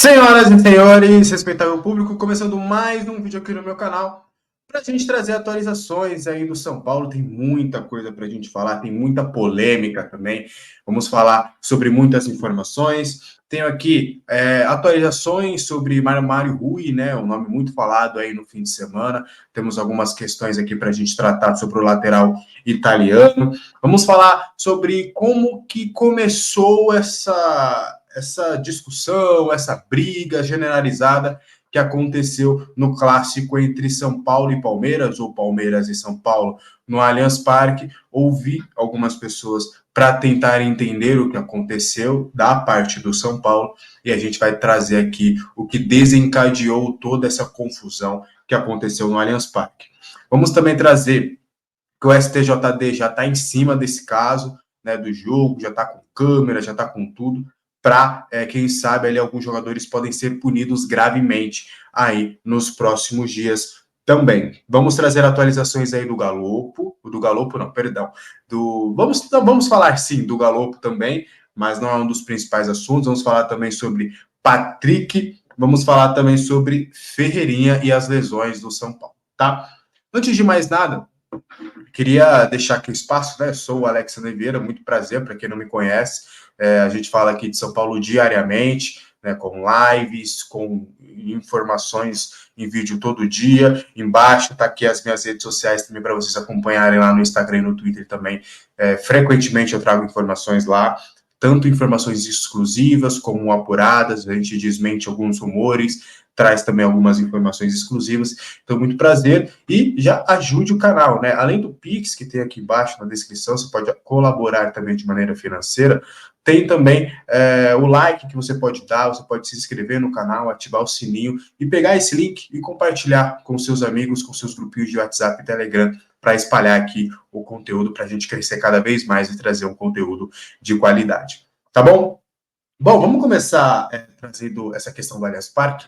Senhoras e senhores, respeitável público, começando mais um vídeo aqui no meu canal para a gente trazer atualizações aí do São Paulo. Tem muita coisa para a gente falar, tem muita polêmica também. Vamos falar sobre muitas informações. Tenho aqui atualizações sobre Mário Rui, né? Um nome muito falado aí no fim de semana. Temos algumas questões aqui para a gente tratar sobre o lateral italiano. Vamos falar sobre como que começou essa discussão, essa briga generalizada que aconteceu no clássico entre São Paulo e Palmeiras, ou Palmeiras e São Paulo, no Allianz Parque. Ouvi algumas pessoas para tentar entender o que aconteceu da parte do São Paulo, e a gente vai trazer aqui o que desencadeou toda essa confusão que aconteceu no Allianz Parque. Vamos também trazer que o STJD já está em cima desse caso, né, do jogo, já está com câmera, já está com tudo, para, quem sabe, ali, alguns jogadores podem ser punidos gravemente aí nos próximos dias também. Vamos trazer atualizações aí do Galopo não, perdão, vamos falar sim do Galopo também, mas não é um dos principais assuntos. Vamos falar também sobre Patrick, vamos falar também sobre Ferreirinha e as lesões do São Paulo, tá? Antes de mais nada, queria deixar aqui o espaço, né? Sou o Alexandre Vieira, muito prazer para quem não me conhece. A gente fala aqui de São Paulo diariamente, né, com lives, com informações em vídeo todo dia. Embaixo está aqui as minhas redes sociais também para vocês acompanharem lá no Instagram e no Twitter também. Frequentemente eu trago informações lá, tanto informações exclusivas como apuradas. A gente desmente alguns rumores, traz também algumas informações exclusivas. Então, muito prazer e já ajude o canal, né? Além do Pix, que tem aqui embaixo na descrição, você pode colaborar também de maneira financeira. Tem também o like que você pode dar, você pode se inscrever no canal, ativar o sininho e pegar esse link e compartilhar com seus amigos, com seus grupinhos de WhatsApp e Telegram, para espalhar aqui o conteúdo, para a gente crescer cada vez mais e trazer um conteúdo de qualidade. Tá bom? Bom, vamos começar trazendo essa questão do Allianz Parque.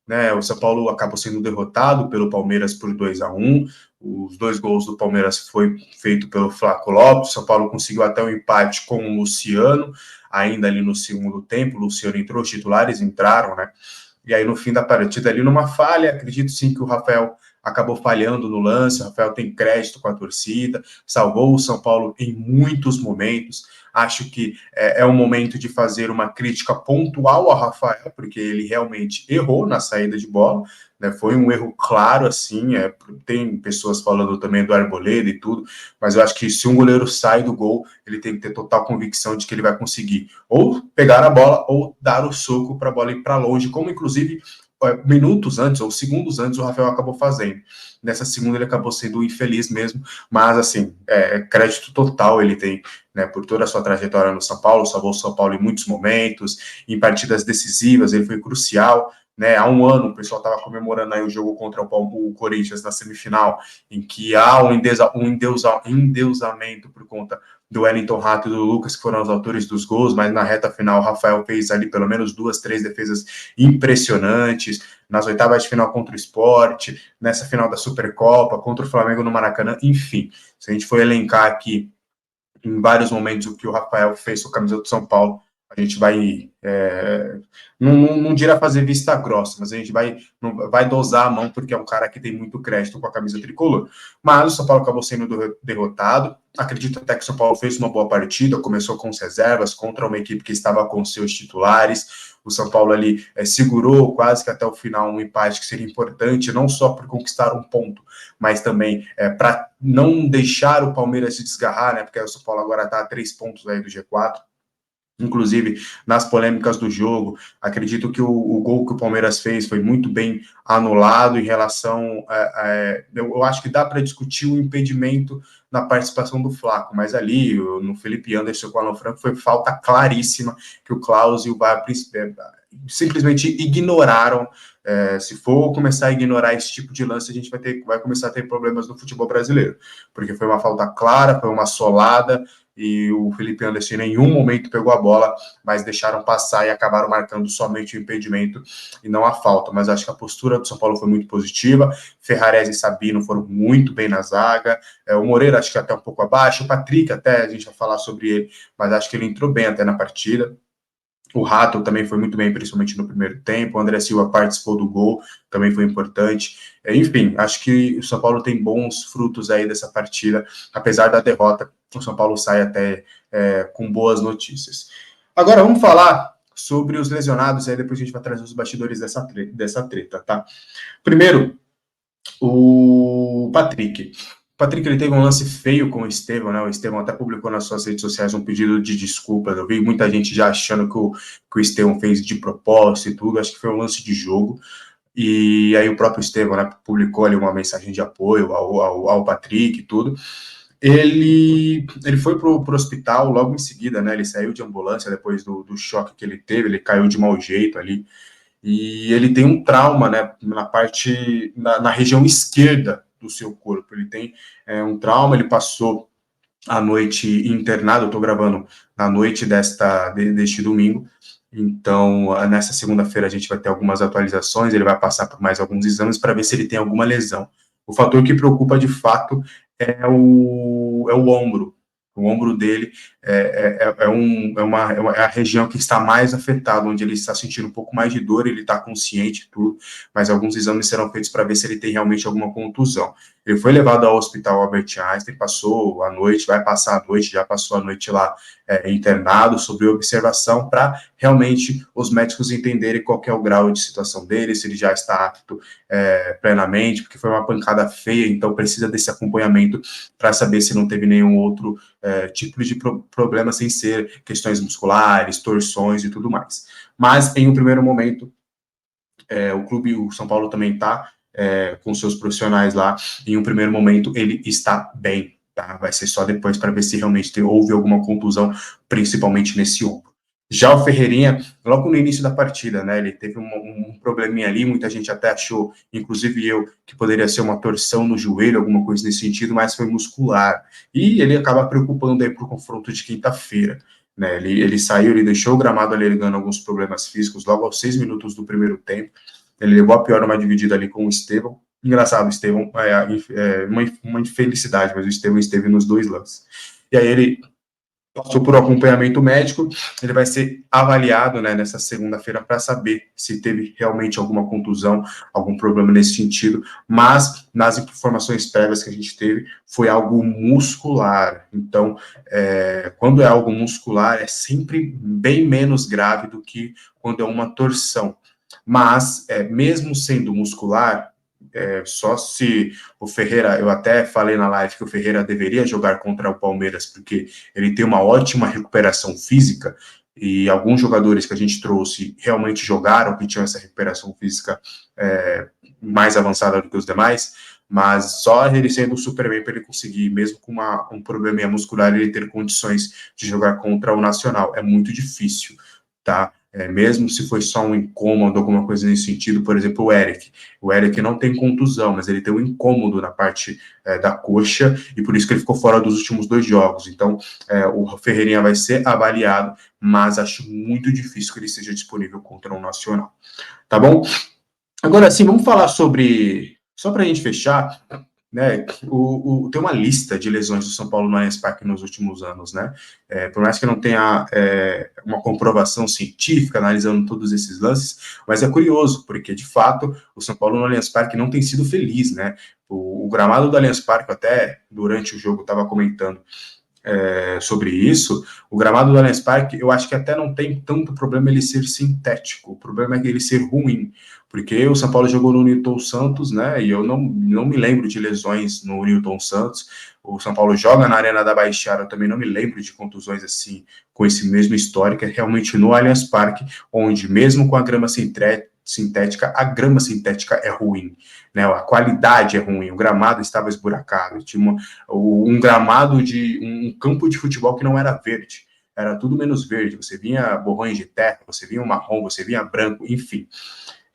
Né, o São Paulo acabou sendo derrotado pelo Palmeiras por 2-1. Os 2 gols do Palmeiras foi feito pelo Flaco Lopes. O São Paulo conseguiu até um empate com o Luciano, ainda ali no segundo tempo. O Luciano entrou, os titulares entraram, né? E aí, no fim da partida, ali numa falha, acredito sim que o Rafael acabou falhando no lance. O Rafael tem crédito com a torcida, salvou o São Paulo em muitos momentos. Acho que é um momento de fazer uma crítica pontual ao Rafael, porque ele realmente errou na saída de bola, né? Foi um erro claro, assim. Tem pessoas falando também do Arboleda e tudo, mas eu acho que se um goleiro sai do gol, ele tem que ter total convicção de que ele vai conseguir ou pegar a bola ou dar o soco para a bola ir para longe, como inclusive minutos antes ou segundos antes o Rafael acabou fazendo. Nessa segunda ele acabou sendo infeliz mesmo, mas assim, crédito total ele tem, né, por toda a sua trajetória no São Paulo. Salvou o São Paulo em muitos momentos, em partidas decisivas, ele foi crucial. Né, há um ano o pessoal estava comemorando aí o jogo contra o Corinthians na semifinal, em que há um endeusamento por conta do Wellington Rato e do Lucas, que foram os autores dos gols, mas na reta final o Rafael fez ali pelo menos 2, 3 defesas impressionantes, nas oitavas de final contra o Sport, nessa final da Supercopa, contra o Flamengo no Maracanã, enfim. Se a gente for elencar aqui em vários momentos o que o Rafael fez com a camisa do São Paulo, a gente vai, não dirá fazer vista grossa, mas a gente vai dosar a mão, porque é um cara que tem muito crédito com a camisa tricolor. Mas o São Paulo acabou sendo derrotado. Acredito até que o São Paulo fez uma boa partida, começou com as reservas contra uma equipe que estava com seus titulares. O São Paulo ali segurou quase que até o final um empate que seria importante, não só por conquistar um ponto, mas também para não deixar o Palmeiras se desgarrar, né? Porque o São Paulo agora está a 3 pontos aí do G4. Inclusive, nas polêmicas do jogo, acredito que o gol que o Palmeiras fez foi muito bem anulado em relação. Eu acho que dá para discutir o impedimento na participação do Flaco, mas ali, no Felipe Anderson com o Alan Franco, foi falta claríssima que o Klaus e o VAR simplesmente ignoraram. Se for começar a ignorar esse tipo de lance, a gente vai começar a ter problemas no futebol brasileiro, porque foi uma falta clara, foi uma solada, e o Felipe Anderson em nenhum momento pegou a bola, mas deixaram passar e acabaram marcando somente o impedimento e não a falta. Mas acho que a postura do São Paulo foi muito positiva. Ferrarese e Sabino foram muito bem na zaga, o Moreira acho que até um pouco abaixo, o Patrick até, a gente vai falar sobre ele, mas acho que ele entrou bem até na partida. O Rato também foi muito bem, principalmente no primeiro tempo. O André Silva participou do gol, também foi importante. Enfim, acho que o São Paulo tem bons frutos aí dessa partida. Apesar da derrota, o São Paulo sai até com boas notícias. Agora vamos falar sobre os lesionados, aí depois a gente vai trazer os bastidores dessa treta, tá? Primeiro, o Patrick. O Patrick, ele teve um lance feio com o Estevão, né? O Estevão até publicou nas suas redes sociais um pedido de desculpas. Eu vi muita gente já achando que o Estevão fez de propósito e tudo. Acho que foi um lance de jogo. E aí o próprio Estevão, né, publicou ali uma mensagem de apoio ao Patrick e tudo. Ele foi pro hospital logo em seguida, né? Ele saiu de ambulância depois do choque que ele teve. Ele caiu de mau jeito ali. E ele tem um trauma, né, na região esquerda do seu corpo. Ele tem um trauma, ele passou a noite internado. Eu estou gravando na noite deste domingo. Então, nessa segunda-feira, a gente vai ter algumas atualizações. Ele vai passar por mais alguns exames para ver se ele tem alguma lesão. O fator que preocupa de fato é o ombro. O ombro dele é a região que está mais afetada, onde ele está sentindo um pouco mais de dor, ele está consciente e tudo, mas alguns exames serão feitos para ver se ele tem realmente alguma contusão. Ele foi levado ao hospital Albert Einstein, passou a noite, vai passar a noite, já passou a noite lá internado, sob observação, para realmente os médicos entenderem qual que é o grau de situação dele, se ele já está apto plenamente, porque foi uma pancada feia, então precisa desse acompanhamento para saber se não teve nenhum outro tipo de problema, sem ser questões musculares, torções e tudo mais. Mas, em um primeiro momento, o São Paulo também está com seus profissionais lá. Em um primeiro momento, ele está bem, tá? Vai ser só depois para ver se realmente houve alguma contusão, principalmente nesse ombro. Já o Ferreirinha, logo no início da partida, né, ele teve um probleminha ali, muita gente até achou, inclusive eu, que poderia ser uma torção no joelho, alguma coisa nesse sentido, mas foi muscular. E ele acaba preocupando aí para o confronto de quinta-feira. Né, ele saiu, ele deixou o gramado alegando alguns problemas físicos logo aos 6 minutos do primeiro tempo. Ele levou a pior numa dividida ali com o Estevão. Engraçado, o Estevão uma infelicidade, mas o Estevão esteve nos dois lances. E aí ele passou por um acompanhamento médico, ele vai ser avaliado, né, nessa segunda-feira para saber se teve realmente alguma contusão, algum problema nesse sentido, mas nas informações prévias que a gente teve, foi algo muscular. Então, quando é algo muscular, é sempre bem menos grave do que quando é uma torção. Mas, mesmo sendo muscular, só se o Ferreira, eu até falei na live que o Ferreira deveria jogar contra o Palmeiras, porque ele tem uma ótima recuperação física, e alguns jogadores que a gente trouxe realmente jogaram, que tinham essa recuperação física mais avançada do que os demais, mas só ele sendo o Superman para ele conseguir, mesmo com um probleminha muscular, ele ter condições de jogar contra o Nacional. É muito difícil, tá? Mesmo se foi só um incômodo, alguma coisa nesse sentido, por exemplo, o Eric. O Eric não tem contusão, mas ele tem um incômodo na parte da coxa, e por isso que ele ficou fora dos últimos 2 jogos. Então, o Ferreirinha vai ser avaliado, mas acho muito difícil que ele seja disponível contra o Nacional. Tá bom? Agora sim, vamos falar sobre, só para a gente fechar, né, tem uma lista de lesões do São Paulo no Allianz Parque nos últimos anos, né, por mais que não tenha uma comprovação científica analisando todos esses lances, mas é curioso, porque de fato o São Paulo no Allianz Parque não tem sido feliz, né, o gramado do Allianz Parque, até durante o jogo estava comentando sobre isso, o gramado do Allianz Parque, eu acho que até não tem tanto problema ele ser sintético, o problema é ele ser ruim, porque o São Paulo jogou no Newton Santos, né, e eu não me lembro de lesões no Newton Santos. O São Paulo joga na Arena da Baixada, eu também não me lembro de contusões assim, com esse mesmo histórico, é realmente no Allianz Parque, onde mesmo com a grama sintética, a grama sintética é ruim, né? A qualidade é ruim, o gramado estava esburacado, tinha um gramado de um campo de futebol que não era verde, era tudo menos verde, você vinha borrões de terra, você vinha marrom, você vinha branco, enfim.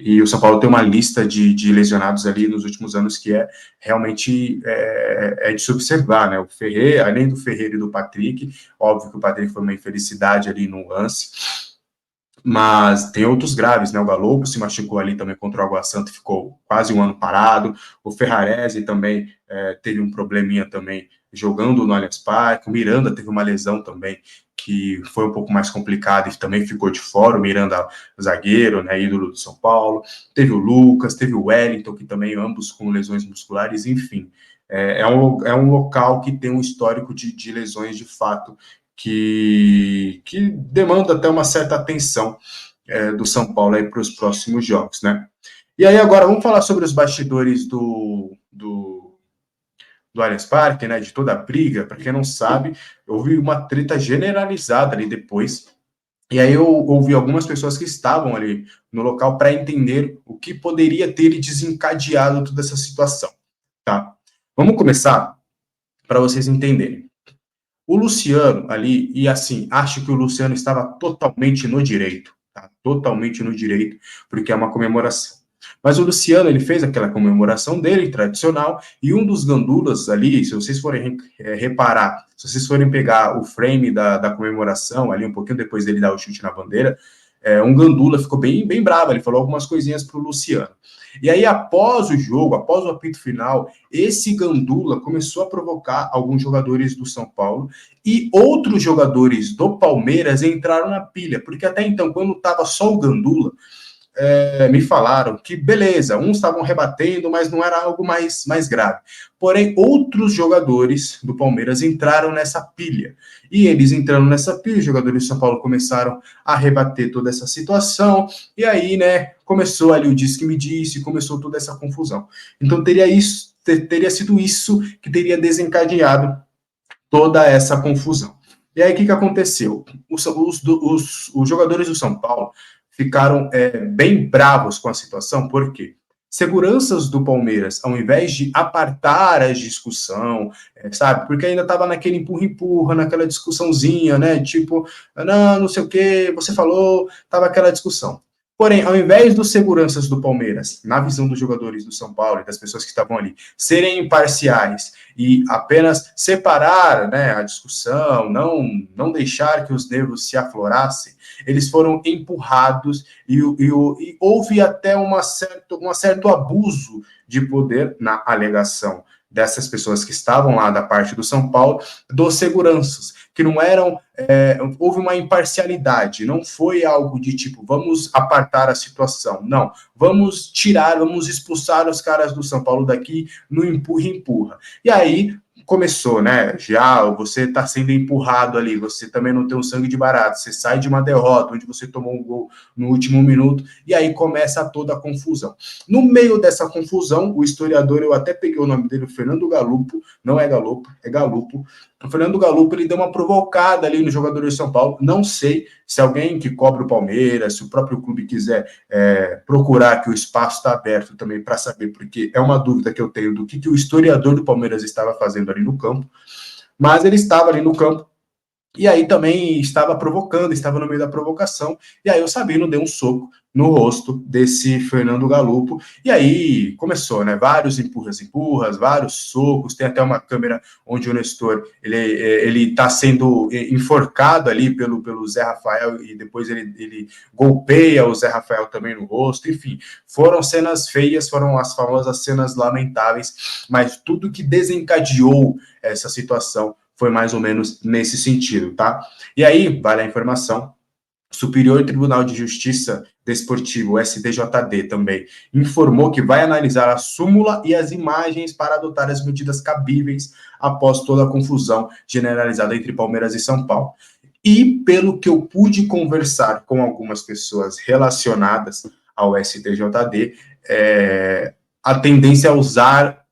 E o São Paulo tem uma lista de lesionados ali nos últimos anos que realmente de se observar, né? O Ferreira, além do Ferreira e do Patrick, óbvio que o Patrick foi uma infelicidade ali no lance, mas tem outros graves, né? O Galopo se machucou ali também contra o Água Santa, ficou quase um ano parado. O Ferrarese também teve um probleminha também jogando no Allianz Parque. O Miranda teve uma lesão também, que foi um pouco mais complicada e também ficou de fora. O Miranda, zagueiro, né, ídolo do São Paulo. Teve o Lucas, teve o Wellington, que também ambos com lesões musculares, enfim. É um local que tem um histórico de lesões de fato que demanda até uma certa atenção do São Paulo aí para os próximos jogos, né? E aí agora vamos falar sobre os bastidores do Allianz Parque, né? De toda a briga. Para quem não sabe, houve uma treta generalizada ali depois. E aí eu ouvi algumas pessoas que estavam ali no local para entender o que poderia ter desencadeado toda essa situação, tá? Vamos começar para vocês entenderem. O Luciano ali, e assim, acho que o Luciano estava totalmente no direito, tá? Totalmente no direito, porque é uma comemoração. Mas o Luciano, ele fez aquela comemoração dele, tradicional, e um dos gandulas ali, se vocês forem reparar, se vocês forem pegar o frame da comemoração ali, um pouquinho depois dele dar o chute na bandeira, um gandula ficou bem, bem bravo, ele falou algumas coisinhas para o Luciano. E aí, após o jogo, após o apito final, esse gandula começou a provocar alguns jogadores do São Paulo e outros jogadores do Palmeiras entraram na pilha, porque até então, quando estava só o gandula, me falaram que, beleza, uns estavam rebatendo, mas não era algo mais grave. Porém, outros jogadores do Palmeiras entraram nessa pilha. E eles entrando nessa pilha, os jogadores do São Paulo começaram a rebater toda essa situação, e aí, né, começou ali o disse-que-me-disse, começou toda essa confusão. Então, teria sido isso que teria desencadeado toda essa confusão. E aí, o que aconteceu? Os jogadores do São Paulo ficaram bem bravos com a situação, porque seguranças do Palmeiras, ao invés de apartar a discussão, sabe? Porque ainda estava naquele empurra-empurra, naquela discussãozinha, né? Tipo, não sei o que, você falou, estava aquela discussão. Porém, ao invés dos seguranças do Palmeiras, na visão dos jogadores do São Paulo e das pessoas que estavam ali, serem imparciais e apenas separar, né, a discussão, não deixar que os nervos se aflorassem, eles foram empurrados e houve até um certo abuso de poder na alegação dessas pessoas que estavam lá da parte do São Paulo, dos seguranças, que não eram, houve uma imparcialidade, não foi algo de tipo, vamos apartar a situação, não, vamos expulsar os caras do São Paulo daqui no empurra-empurra. E aí começou, né? Já você está sendo empurrado ali, você também não tem um sangue de barato, você sai de uma derrota onde você tomou um gol no último minuto, e aí começa toda a confusão. No meio dessa confusão, o historiador, eu até peguei o nome dele, Fernando Galupo, não é Galopo, é Galupo. O Fernando Galupo, ele deu uma provocada ali no jogador de São Paulo. Não sei se alguém que cobre o Palmeiras, se o próprio clube quiser procurar, que o espaço está aberto também para saber, porque é uma dúvida que eu tenho do que o historiador do Palmeiras estava fazendo ali no campo. Mas ele estava ali no campo e aí também estava provocando, estava no meio da provocação, e aí o Sabino deu um soco no rosto desse Fernando Galupo, e aí começou, né, vários empurras, vários socos, tem até uma câmera onde o Nestor, ele tá sendo enforcado ali pelo Zé Rafael, e depois ele golpeia o Zé Rafael também no rosto, enfim, foram cenas feias, foram as famosas cenas lamentáveis, mas tudo que desencadeou essa situação foi mais ou menos nesse sentido, tá? E aí, vale a informação, Superior Tribunal de Justiça Desportivo, STJD também, informou que vai analisar a súmula e as imagens para adotar as medidas cabíveis após toda a confusão generalizada entre Palmeiras e São Paulo. E pelo que eu pude conversar com algumas pessoas relacionadas ao STJD, a tendência é usar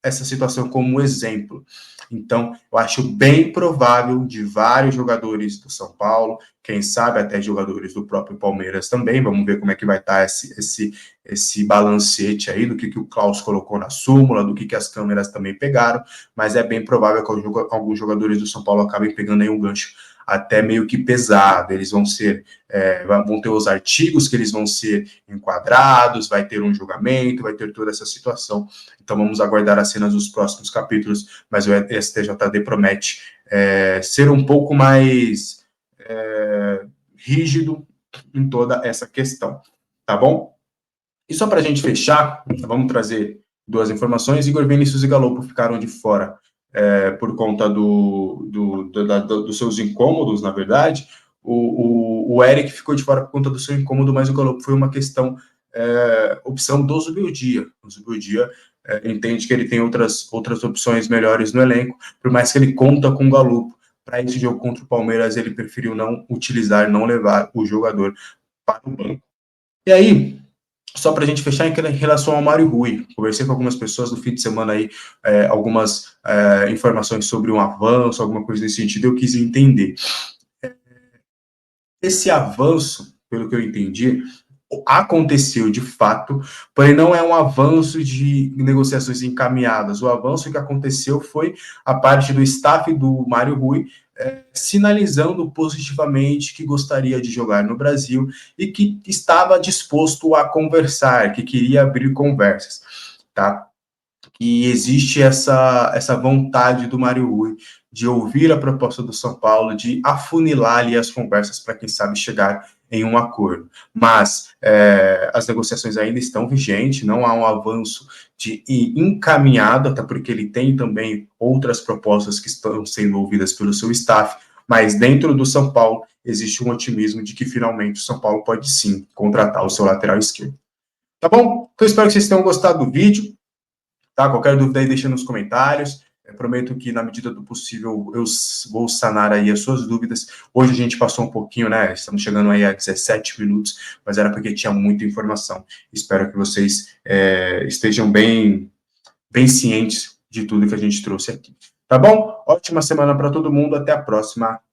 essa situação como exemplo. Então, eu acho bem provável de vários jogadores do São Paulo, quem sabe até jogadores do próprio Palmeiras também, vamos ver como é que vai estar esse balancete aí, do que o Klaus colocou na súmula, do que as câmeras também pegaram, mas é bem provável que alguns jogadores do São Paulo acabem pegando aí um gancho até meio que pesado, eles vão ter os artigos que eles vão ser enquadrados, vai ter um julgamento, vai ter toda essa situação. Então vamos aguardar as cenas dos próximos capítulos, mas o STJD promete ser um pouco mais rígido em toda essa questão, tá bom? E só para a gente fechar, vamos trazer duas informações. Igor Vinícius e Galopo ficaram de fora por conta dos seus incômodos, na verdade. O Eric ficou de fora por conta do seu incômodo, mas o Galo foi uma questão, opção do Zubeldia. O Zubeldia entende que ele tem outras opções melhores no elenco, por mais que ele conta com o Galo. Para esse jogo contra o Palmeiras, ele preferiu não utilizar, não levar o jogador para o banco. E aí, só para a gente fechar, em relação ao Mário Rui, conversei com algumas pessoas no fim de semana aí, algumas informações sobre um avanço, alguma coisa nesse sentido, eu quis entender. Esse avanço, pelo que eu entendi, aconteceu de fato, porém não é um avanço de negociações encaminhadas. O avanço que aconteceu foi a parte do staff do Mário Rui sinalizando positivamente que gostaria de jogar no Brasil e que estava disposto a conversar, que queria abrir conversas, tá? E existe essa vontade do Mário Rui de ouvir a proposta do São Paulo, de afunilar ali as conversas para, quem sabe, chegar em um acordo. Mas as negociações ainda estão vigentes, não há um avanço de encaminhado, até porque ele tem também outras propostas que estão sendo ouvidas pelo seu staff, mas dentro do São Paulo existe um otimismo de que finalmente o São Paulo pode sim contratar o seu lateral esquerdo. Tá bom? Então espero que vocês tenham gostado do vídeo. Tá? Qualquer dúvida aí, deixa nos comentários. Eu prometo que, na medida do possível, eu vou sanar aí as suas dúvidas. Hoje a gente passou um pouquinho, né? Estamos chegando aí a 17 minutos, mas era porque tinha muita informação. Espero que vocês estejam bem cientes de tudo que a gente trouxe aqui. Tá bom? Ótima semana para todo mundo. Até a próxima.